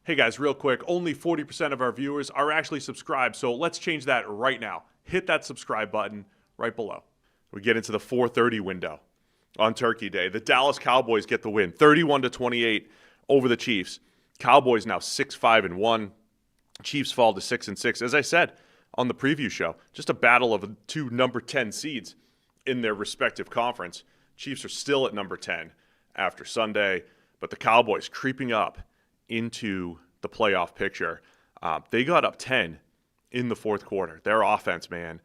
Hey guys, real quick, only 40% of our viewers are actually subscribed, so let's change that right now. Hit that subscribe button right below. We get into the 4:30 window on Turkey Day. The Dallas Cowboys get the win, 31-28 over the Chiefs. Cowboys now 6-5-1. Chiefs fall to 6-6. As I said on the preview show, just a battle of two number 10 seeds in their respective conference. Chiefs are still at number 10 after Sunday, but the Cowboys creeping up into the playoff picture. They got up 10 in the fourth quarter. Their offense, man,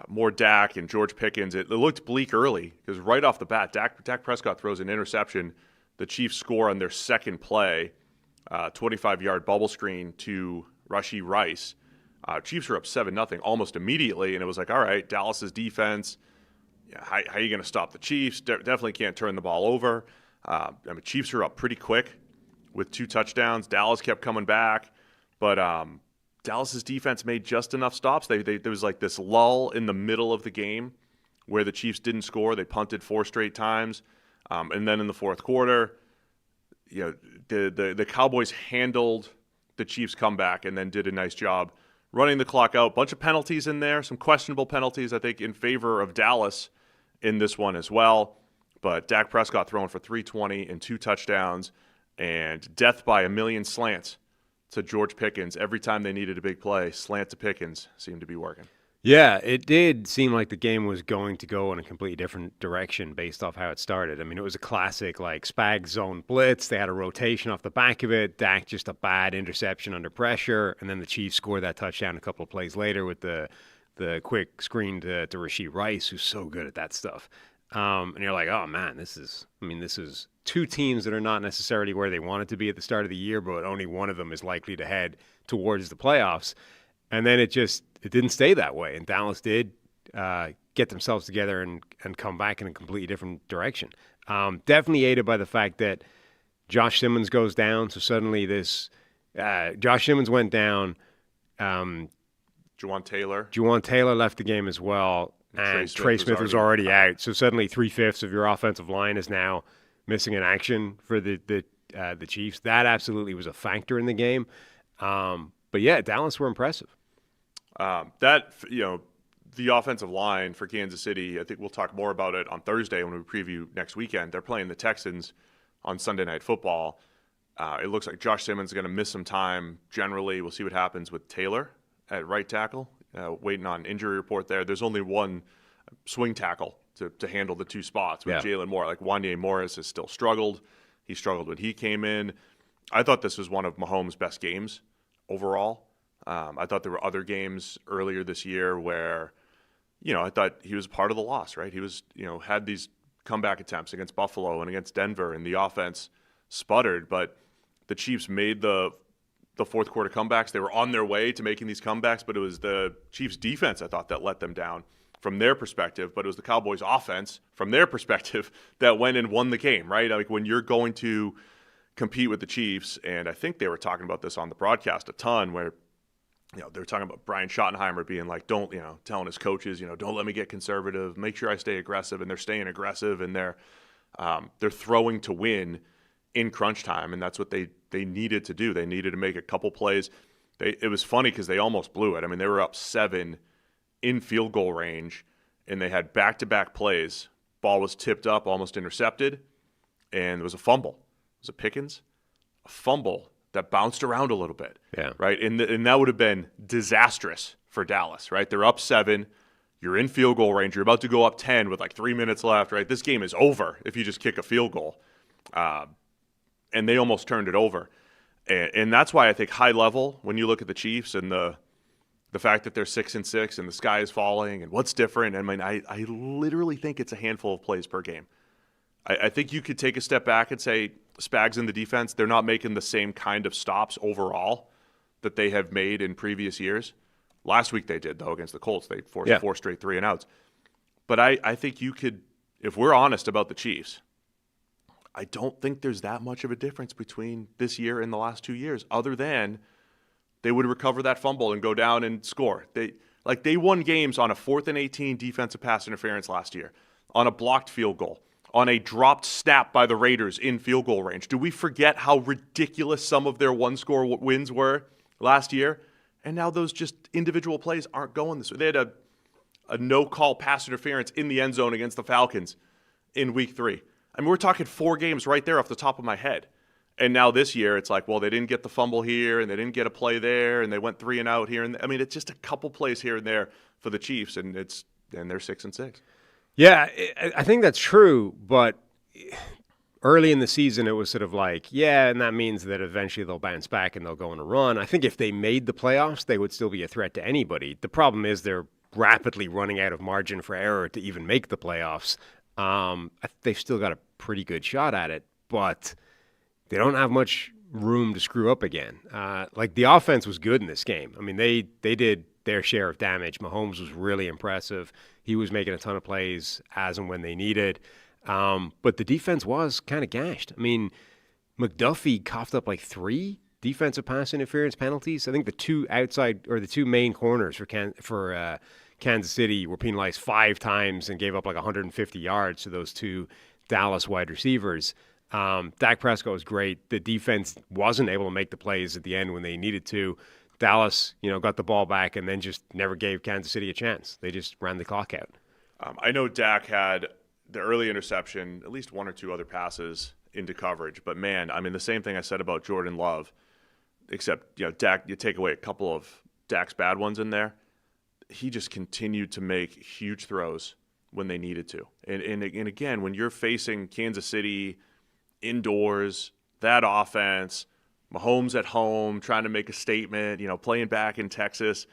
more Dak and George Pickens. It looked bleak early because right off the bat, Dak Prescott throws an interception. The Chiefs score on their second play, 25-yard bubble screen to Rashee Rice. Chiefs were up 7-0 almost immediately, and it was like, all right, Dallas's defense, how are you going to stop the Chiefs? Definitely can't turn the ball over. Chiefs are up pretty quick with 2 touchdowns. Dallas kept coming back, but Dallas's defense made just enough stops. There was like this lull in the middle of the game where the Chiefs didn't score. They punted 4 straight times, and then in the fourth quarter, the Cowboys handled the Chiefs' comeback and then did a nice job running the clock out. Bunch of penalties in there, some questionable penalties, I think, in favor of Dallas in this one as well. But Dak Prescott throwing for 320 and 2 touchdowns, and death by a million slants to George Pickens. Every time they needed a big play, slant to Pickens seemed to be working. Yeah, it did seem like the game was going to go in a completely different direction based off how it started. I mean, it was a classic, like, Spags zone blitz. They had a rotation off the back of it. Dak just a bad interception under pressure. And then the Chiefs scored that touchdown a couple of plays later with the quick screen to Rashee Rice, who's so good at that stuff. And you're like, oh, man, this is 2 teams that are not necessarily where they wanted to be at the start of the year, but only one of them is likely to head towards the playoffs. And then it didn't stay that way. And Dallas did get themselves together and come back in a completely different direction. Definitely aided by the fact that Josh Simmons goes down. So suddenly Josh Simmons went down. Juwan Taylor left the game as well. And Trey Smith was already out. So suddenly 3/5 of your offensive line is now missing in action for the Chiefs. That absolutely was a factor in the game. But yeah, Dallas were impressive. The offensive line for Kansas City, I think we'll talk more about it on Thursday when we preview next weekend. They're playing the Texans on Sunday Night Football. It looks like Josh Simmons is going to miss some time generally. We'll see what happens with Taylor at right tackle. Waiting on injury report there. There's only one swing tackle to handle the 2 spots with Jalen Moore. Like, Wanya Morris has still struggled. He struggled when he came in. I thought this was one of Mahomes' best games overall. I thought there were other games earlier this year where, I thought he was part of the loss, right? He was, had these comeback attempts against Buffalo and against Denver, and the offense sputtered, but the Chiefs made the fourth quarter comebacks. They were on their way to making these comebacks, but it was the Chiefs defense, I thought, that let them down from their perspective, but it was the Cowboys offense from their perspective that went and won the game, right? Like, when you're going to compete with the Chiefs, and I think they were talking about this on the broadcast a ton, where they were talking about Brian Schottenheimer being like, telling his coaches, don't let me get conservative, make sure I stay aggressive, and they're staying aggressive, and they're throwing to win in crunch time, and that's what they needed to do. They needed to make a couple plays. It was funny because they almost blew it. I mean, they were up 7 in field goal range, and they had back-to-back plays. Ball was tipped up, almost intercepted, and there was a fumble. It was a Pickens, a fumble that bounced around a little bit, right? And that would have been disastrous for Dallas, right? They're up 7. You're in field goal range. You're about to go up 10 with like 3 minutes left, right? This game is over if you just kick a field goal. And they almost turned it over. And that's why I think high level, when you look at the Chiefs and the fact that they're 6-6 and the sky is falling and what's different, I mean, I literally think it's a handful of plays per game. I think you could take a step back and say Spags in the defense, they're not making the same kind of stops overall that they have made in previous years. Last week they did, though, against the Colts. They forced 4 straight 3-and-outs. But I think you could, if we're honest about the Chiefs, I don't think there's that much of a difference between this year and the last 2 years, other than they would recover that fumble and go down and score. They won games on a 4th and 18 defensive pass interference last year, on a blocked field goal, on a dropped snap by the Raiders in field goal range. Do we forget how ridiculous some of their one-score wins were last year? And now those just individual plays aren't going this way. They had a no-call pass interference in the end zone against the Falcons in Week 3. I mean, we're talking 4 games right there off the top of my head. And now this year, it's like, well, they didn't get the fumble here, and they didn't get a play there, and they went 3 and out here. And I mean, it's just a couple plays here and there for the Chiefs, and they're 6-6. Yeah, I think that's true, but early in the season, it was sort of like, yeah, and that means that eventually they'll bounce back and they'll go on a run. I think if they made the playoffs, they would still be a threat to anybody. The problem is they're rapidly running out of margin for error to even make the playoffs. They've still got a pretty good shot at it, but they don't have much room to screw up again. Like the offense was good in this game. I mean, they did their share of damage. Mahomes was really impressive. He was making a ton of plays as and when they needed. But the defense was kind of gashed. I mean, McDuffie coughed up like 3 defensive pass interference penalties. I think the two main corners for Kansas City were penalized 5 times and gave up like 150 yards to those 2 Dallas wide receivers. Dak Prescott was great. The defense wasn't able to make the plays at the end when they needed to. Dallas, got the ball back and then just never gave Kansas City a chance. They just ran the clock out. I know Dak had the early interception, at least 1 or 2 other passes into coverage. But, man, I mean, the same thing I said about Jordan Love, except, Dak, you take away a couple of Dak's bad ones in there. He just continued to make huge throws when they needed to. And again, when you're facing Kansas City indoors, that offense, Mahomes at home, trying to make a statement, playing back in Texas,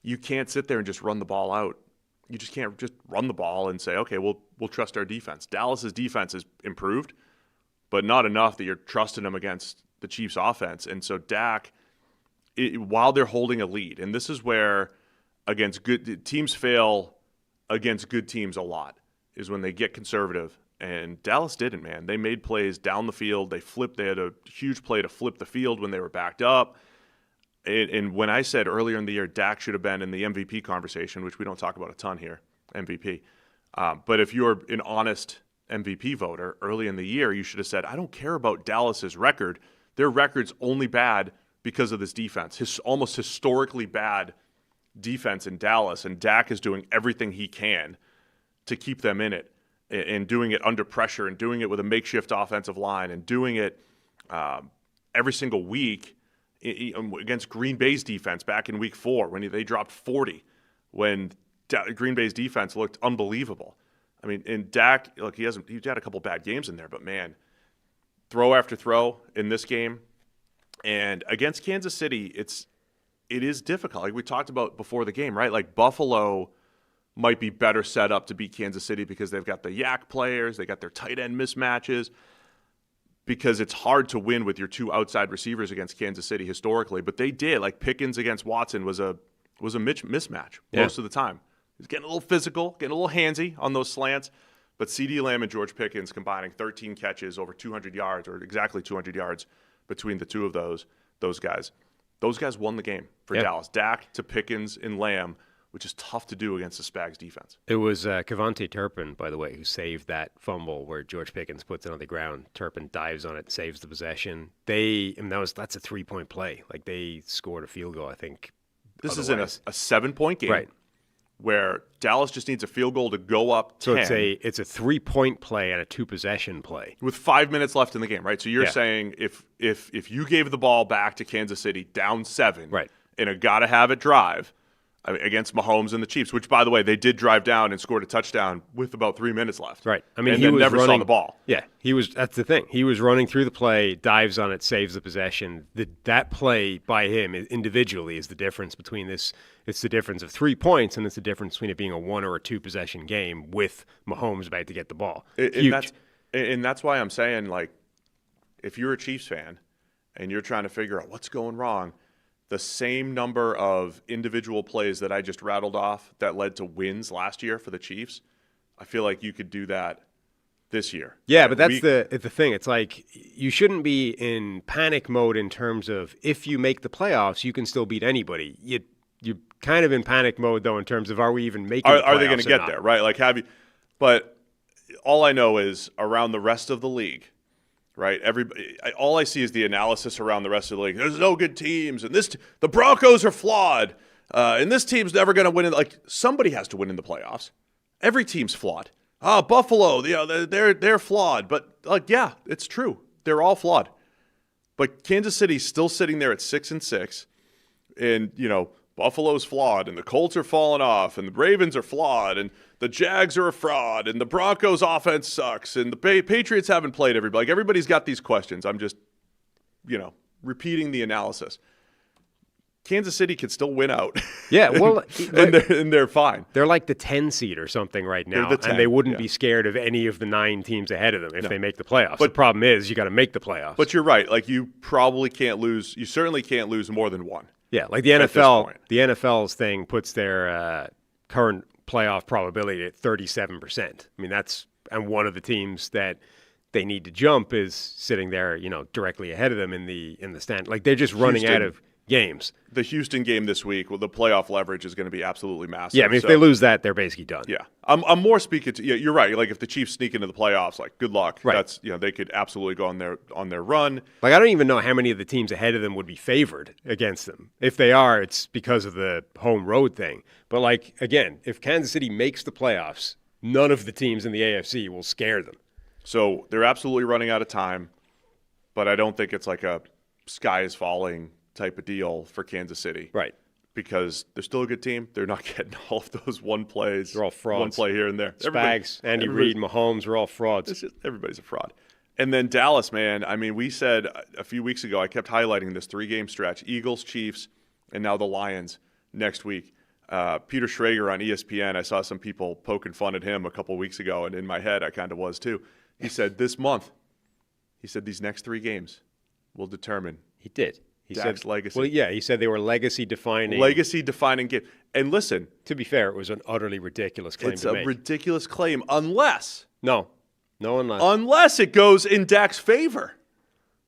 you can't sit there and just run the ball out. You just can't just run the ball and say, okay, we'll trust our defense. Dallas's defense has improved, but not enough that you're trusting them against the Chiefs' offense. And so Dak, while they're holding a lead, and this is where against good teams fail against good teams a lot, is when they get conservative. And Dallas didn't, man. They made plays down the field. They had a huge play to flip the field when they were backed up. And when I said earlier in the year Dak should have been in the MVP conversation, which we don't talk about a ton here, MVP. But if you're an honest MVP voter early in the year, you should have said, I don't care about Dallas's record. Their record's only bad because of this defense. Almost historically bad defense in Dallas. And Dak is doing everything he can to keep them in it. And doing it under pressure and doing it with a makeshift offensive line and doing it every single week against Green Bay's defense back in Week 4 when they dropped 40 when Green Bay's defense looked unbelievable. I mean, and Dak, look, he's had a couple bad games in there, but man, throw after throw in this game. And against Kansas City, it is difficult. Like we talked about before the game, right? Like Buffalo might be better set up to beat Kansas City because they've got the yak players, they got their tight end mismatches, because it's hard to win with your 2 outside receivers against Kansas City historically. But they did. Like Pickens against Watson was a mismatch most of the time. He's getting a little physical, getting a little handsy on those slants. But CeeDee Lamb and George Pickens combining 13 catches, over 200 yards, or exactly 200 yards between the 2 of those guys. Those guys won the game for Dallas. Dak to Pickens and Lamb, which is tough to do against the Spags defense. It was Kevontae Turpin, by the way, who saved that fumble where George Pickens puts it on the ground. Turpin dives on it, saves the possession. That's a 3-point play. Like they scored a field goal, I think. This is in a 7-point game, right, where Dallas just needs a field goal to go up 10. So it's a 3-point play and a 2-possession play with 5 minutes left in the game, right? So you're saying if you gave the ball back to Kansas City down 7, right, in a gotta-have-it drive, against Mahomes and the Chiefs, which, by the way, they did drive down and scored a touchdown with about 3 minutes left. Right. I mean, and he then was never running, saw the ball. Yeah, that's the thing. He was running through the play, dives on it, saves the possession. That play by him individually is the difference between this. It's the difference of 3 points, and it's the difference between it being a 1 or a 2 possession game with Mahomes about to get the ball. Huge. And that's why I'm saying, like, if you're a Chiefs fan and you're trying to figure out what's going wrong, the same number of individual plays that I just rattled off that led to wins last year for the Chiefs, I feel like you could do that this year. Yeah, but that's the thing. It's like you shouldn't be in panic mode in terms of if you make the playoffs, you can still beat anybody. You're kind of in panic mode, though, in terms of are we even making the playoffs? Are they going to get there, right? Like, but all I know is around the rest of the league, right? All I see is the analysis around the rest of the league. There's no good teams, and the Broncos are flawed, and this team's never going to win. Like, somebody has to win in the playoffs. Every team's flawed. Buffalo, they're flawed, but yeah, it's true. They're all flawed. But Kansas City's still sitting there at 6-6, and Buffalo's flawed, and the Colts are falling off, and the Ravens are flawed, and the Jags are a fraud, and the Broncos' offense sucks, and the Patriots haven't played everybody. Like, everybody's got these questions. I'm just, repeating the analysis. Kansas City could still win out. Yeah, well, and they're fine. They're like the 10 seed or something right now, and they wouldn't be scared of any of the 9 teams ahead of them if they make the playoffs. But the problem is you got to make the playoffs. But you're right. Like, you probably can't lose. You certainly can't lose more than one. Yeah, like the NFL. The NFL's thing puts their current playoff probability at 37%. I mean, and one of the teams that they need to jump is sitting there, directly ahead of them in the stand. Like, they're just running out of games. The Houston game this week, the playoff leverage is going to be absolutely massive. Yeah, I mean, if they lose that, they're basically done. Yeah, I'm more speaking to. Yeah, you're right. Like, if the Chiefs sneak into the playoffs, like, good luck. Right. That's they could absolutely go on their run. Like, I don't even know how many of the teams ahead of them would be favored against them. If they are, it's because of the home road thing. But, like, again, if Kansas City makes the playoffs, none of the teams in the AFC will scare them. So they're absolutely running out of time, but I don't think it's like a sky is falling type of deal for Kansas City. Right. Because they're still a good team. They're not getting all of those one plays. They're all frauds. One play here and there. Spags, Andy Reid, Mahomes are all frauds. Everybody's a fraud. And then Dallas, man, I mean, we said a few weeks ago, I kept highlighting this 3-game stretch, Eagles, Chiefs, and now the Lions next week. Peter Schrager on ESPN, I saw some people poking fun at him a couple weeks ago, and in my head I kind of was too. He said this month, these next 3 games will determine. He did. He Dak's said legacy. Well, yeah, he said they were legacy-defining. Legacy-defining game. And listen. To be fair, it was an utterly ridiculous claim to make. It's a ridiculous claim unless. Unless it goes in Dak's favor.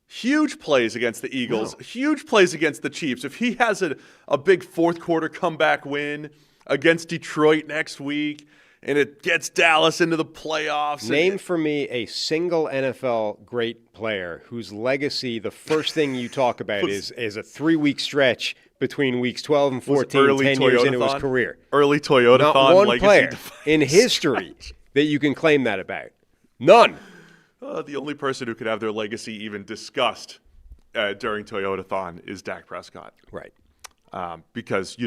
Huge plays against the Eagles. No. Huge plays against the Chiefs. If he has a big fourth-quarter comeback win against Detroit next week, and it gets Dallas into the playoffs. Name for me a single NFL great player whose legacy, the first thing you talk about is a 3-week stretch between weeks 12 and 14, 10 years into his career. Early Toyota-thon. Not one player in history that you can claim that about. None. The only person who could have their legacy even discussed during Toyota-thon is Dak Prescott. Right. Because,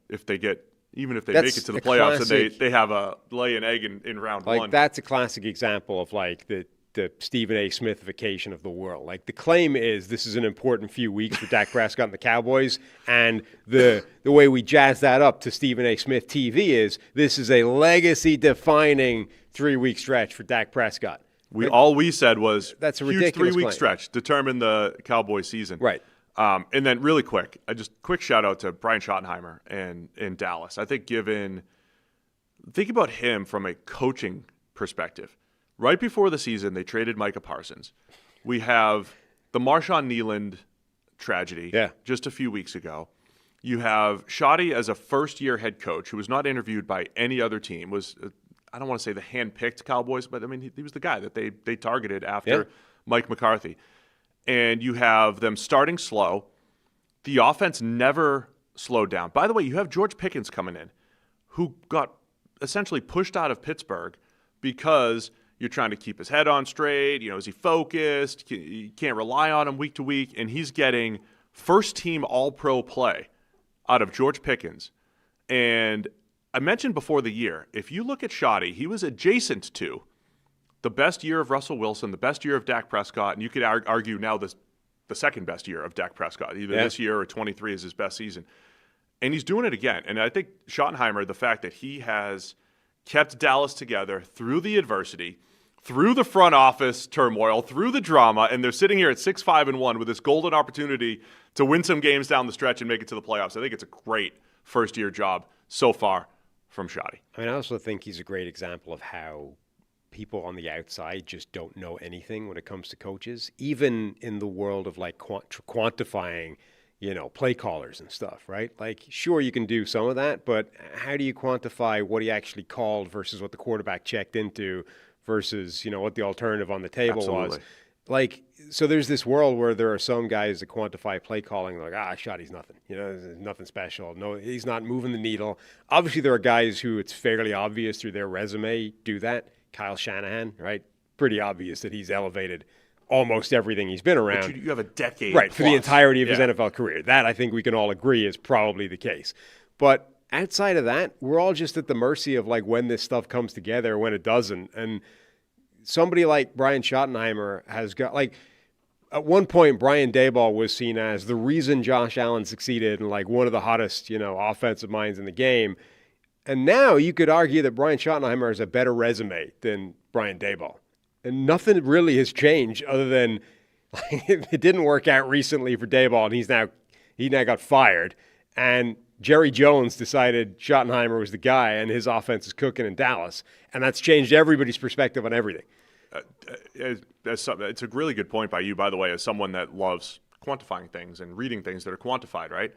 if they get... Even if they make it to the playoffs and they have a lay an egg in round one. Like, that's a classic example of, like, the Stephen A. Smithification of the world. Like, the claim is this is an important few weeks for Dak Prescott and the Cowboys, and the way we jazz that up to Stephen A. Smith TV is this is a legacy-defining 3-week stretch for Dak Prescott. All we said was that's a huge ridiculous 3-week claim. stretch, determine the Cowboy season. Right. And then really quick, quick shout out to Brian Schottenheimer in Dallas. I think think about him from a coaching perspective. Right before the season, they traded Micah Parsons. We have the Marshawn Kneeland tragedy just a few weeks ago. You have Schotty as a first-year head coach who was not interviewed by any other team, I don't want to say the hand-picked Cowboys, but I mean, he was the guy that they targeted after Mike McCarthy. And you have them starting slow. The offense never slowed down. By the way, you have George Pickens coming in, who got essentially pushed out of Pittsburgh because you're trying to keep his head on straight. Is he focused? You can't rely on him week to week. And he's getting first-team All-Pro play out of George Pickens. And I mentioned before the year, if you look at Schotty, he was adjacent to the best year of Russell Wilson, the best year of Dak Prescott, and you could argue now the second best year of Dak Prescott, either this year or 23 is his best season. And he's doing it again. And I think Schottenheimer, the fact that he has kept Dallas together through the adversity, through the front office turmoil, through the drama, and they're sitting here at 6-5-1 with this golden opportunity to win some games down the stretch and make it to the playoffs. I think it's a great first-year job so far from Schotty. I mean, I also think he's a great example of how people on the outside just don't know anything when it comes to coaches, even in the world of like quantifying, play callers and stuff, right? Like, sure, you can do some of that, but how do you quantify what he actually called versus what the quarterback checked into versus, what the alternative on the table was. Absolutely. Like, so there's this world where there are some guys that quantify play calling like, Schotty's nothing. There's nothing special. No, he's not moving the needle. Obviously, there are guys who it's fairly obvious through their resume do that. Kyle Shanahan, right? Pretty obvious that he's elevated almost everything he's been around. But you have a decade right, for the plus. entirety of his NFL career. That, I think we can all agree, is probably the case. But outside of that, we're all just at the mercy of, like, when this stuff comes together, when it doesn't. And somebody like Brian Schottenheimer has got, like, at one point, Brian Daboll was seen as the reason Josh Allen succeeded and, like, one of the hottest, offensive minds in the game. And now you could argue that Brian Schottenheimer has a better resume than Brian Daboll. And nothing really has changed other than it didn't work out recently for Daboll, and he now got fired. And Jerry Jones decided Schottenheimer was the guy, and his offense is cooking in Dallas. And that's changed everybody's perspective on everything. It's a really good point by you, by the way, as someone that loves quantifying things and reading things that are quantified, right?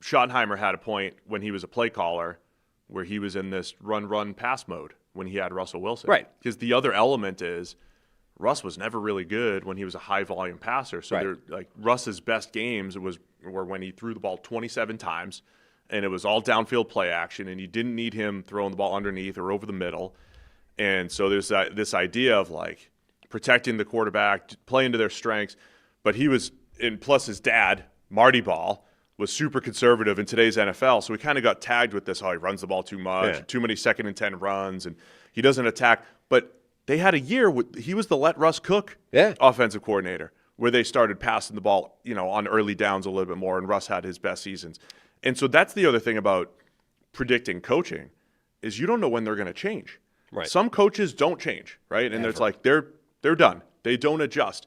Schottenheimer had a point when he was a play caller where he was in this run-pass mode when he had Russell Wilson. Right. Because the other element is Russ was never really good when he was a high-volume passer. So right. like Russ's best games were when he threw the ball 27 times, and it was all downfield play action, and you didn't need him throwing the ball underneath or over the middle. And so there's this idea of, like, protecting the quarterback, playing to their strengths. But he was, and plus his dad, Marty Ball, was super conservative in today's NFL. So he kind of got tagged with this, he runs the ball too much, too many 2nd and 10 runs, and he doesn't attack. But they had a year, he was the let Russ cook offensive coordinator, where they started passing the ball, on early downs a little bit more, and Russ had his best seasons. And so that's the other thing about predicting coaching is you don't know when they're going to change. Right. Some coaches don't change, right? And it's like they're done. They don't adjust.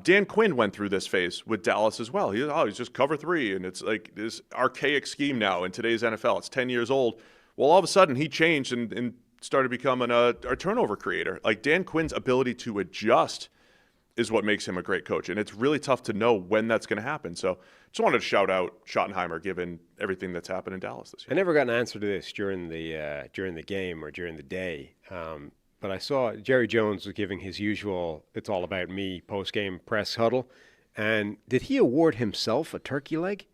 Dan Quinn went through this phase with Dallas as well. He's just cover 3, and it's like this archaic scheme now in today's NFL. It's 10 years old. Well, all of a sudden he changed and started becoming a turnover creator. Like, Dan Quinn's ability to adjust is what makes him a great coach, and it's really tough to know when that's going to happen. So just wanted to shout out Schottenheimer given everything that's happened in Dallas this year. I never got an answer to this during the game or during the day. But I saw Jerry Jones was giving his usual "it's all about me" post-game press huddle. And did he award himself a turkey leg?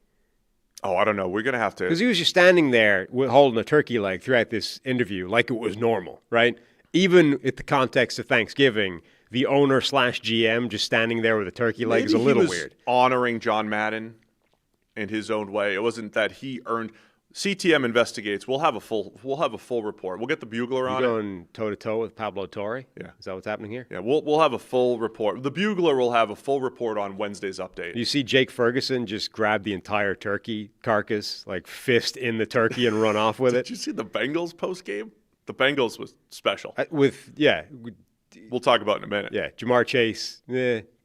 Oh, I don't know. We're going to have to. Because he was just standing there holding a turkey leg throughout this interview like it was normal, right? Even in the context of Thanksgiving, the owner/GM just standing there with a turkey leg is a little weird. Honoring John Madden in his own way. It wasn't that he earned. CTM investigates. We'll have a full report. We'll get the Bugler on. You're going toe to toe with Pablo Torre. Yeah, is that what's happening here? Yeah, we'll have a full report. The Bugler will have a full report on Wednesday's update. You see Jake Ferguson just grab the entire turkey carcass, like fist in the turkey, and run off with it. Did you see the Bengals post game? The Bengals was special. We'll talk about it in a minute. Yeah, Jamar Chase.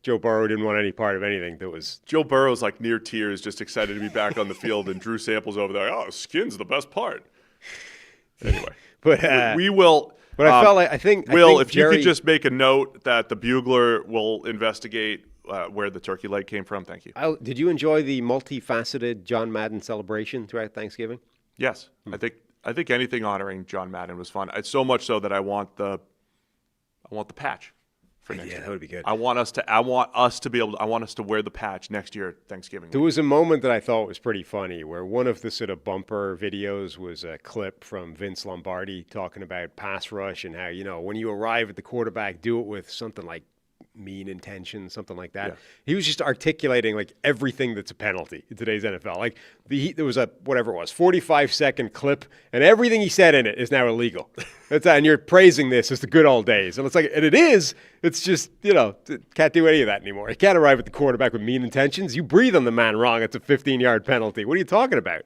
Joe Burrow didn't want any part of anything that was... Joe Burrow's like near tears, just excited to be back on the field, and Drew Sample's over there. Oh, skin's the best part. Anyway. But we will... But I felt like, I think if Jerry, you could just make a note that the Bugler will investigate where the turkey leg came from. Thank you. Did you enjoy the multifaceted John Madden celebration throughout Thanksgiving? Yes. I think anything honoring John Madden was fun. It's so much so that I want the patch. Yeah, that would be good. I want us to wear the patch next year at Thanksgiving. There was a moment that I thought was pretty funny where one of the sort of bumper videos was a clip from Vince Lombardi talking about pass rush and how, when you arrive at the quarterback, do it with something like mean intention, something like that. Yeah. He was just articulating like everything that's a penalty in today's NFL. Like there was a 45-second clip, and everything he said in it is now illegal. And you're praising this as the good old days, and it is. It's just can't do any of that anymore. You can't arrive at the quarterback with mean intentions. You breathe on the man wrong, it's a 15-yard penalty. What are you talking about?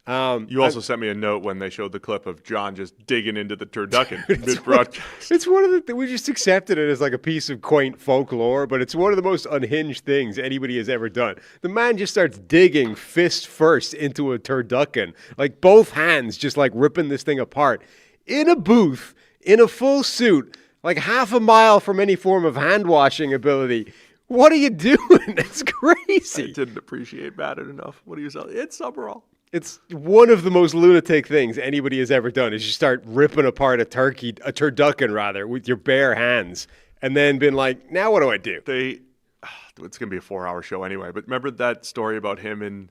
You also sent me a note when they showed the clip of John just digging into the turducken mid-broadcast. It's one of we just accepted it as like a piece of quaint folklore, but it's one of the most unhinged things anybody has ever done. The man just starts digging fist first into a turducken, like both hands just like ripping this thing apart in a booth, in a full suit, like half a mile from any form of hand-washing ability. What are you doing? It's crazy. I didn't appreciate Madden enough. What do you say? It's Summerall. It's one of the most lunatic things anybody has ever done is you start ripping apart a turducken rather, with your bare hands, and then been like, now what do I do? It's gonna be a 4-hour show anyway. But remember that story about him and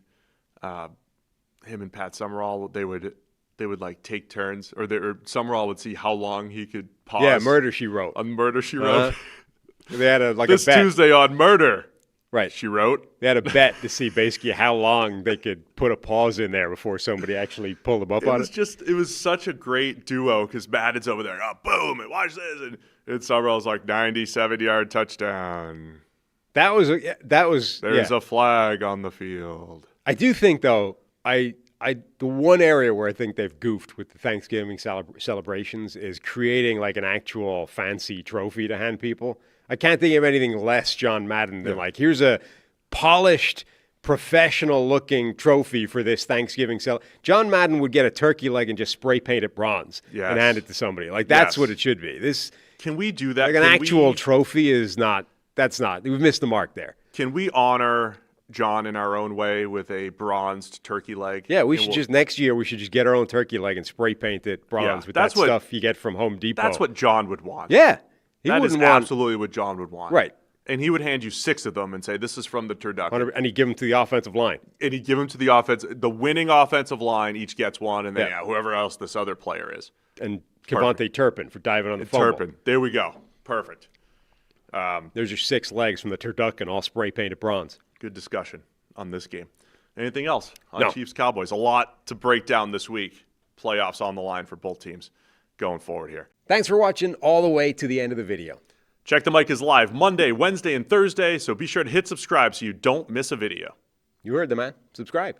Pat Summerall? They would like take turns, or Summerall would see how long he could pause. Yeah, Murder, She Wrote. On Murder, She Wrote. They had a This bet. Tuesday on Murder. Right. She wrote. They had a bet to see basically how long they could put a pause in there before somebody actually pulled them up on it. It was such a great duo because Madden's over there, boom, and watch this. And Summerall's like 97-yard touchdown. There's a flag on the field. I do think, though, the one area where I think they've goofed with the Thanksgiving celebrations is creating like an actual fancy trophy to hand people. I can't think of anything less John Madden than like, here's a polished, professional-looking trophy for this Thanksgiving John Madden would get a turkey leg and just spray paint it bronze and hand it to somebody. Like, that's what it should be. Can we do that? Like an actual trophy is not. That's not. We've missed the mark there. Can we honor John in our own way with a bronzed turkey leg? Yeah, next year we should just get our own turkey leg and spray paint it bronze with that stuff you get from Home Depot. That's what John would want. Yeah. That is absolutely what John would want. Right. And he would hand you 6 of them and say, this is from the turducken. And he'd give them to the offensive line. And he'd give them to the offense. The winning offensive line each gets one, and then whoever else this other player is. And Kevontae Turpin for diving on the fumble. Turpin. There we go. Perfect. There's your 6 legs from the turducken, all spray painted bronze. Good discussion on this game. Anything else on No. Chiefs Cowboys? A lot to break down this week. Playoffs on the line for both teams going forward here. Thanks for watching all the way to the end of the video. Check the Mic is live Monday, Wednesday, and Thursday, so be sure to hit subscribe so you don't miss a video. You heard the man. Subscribe.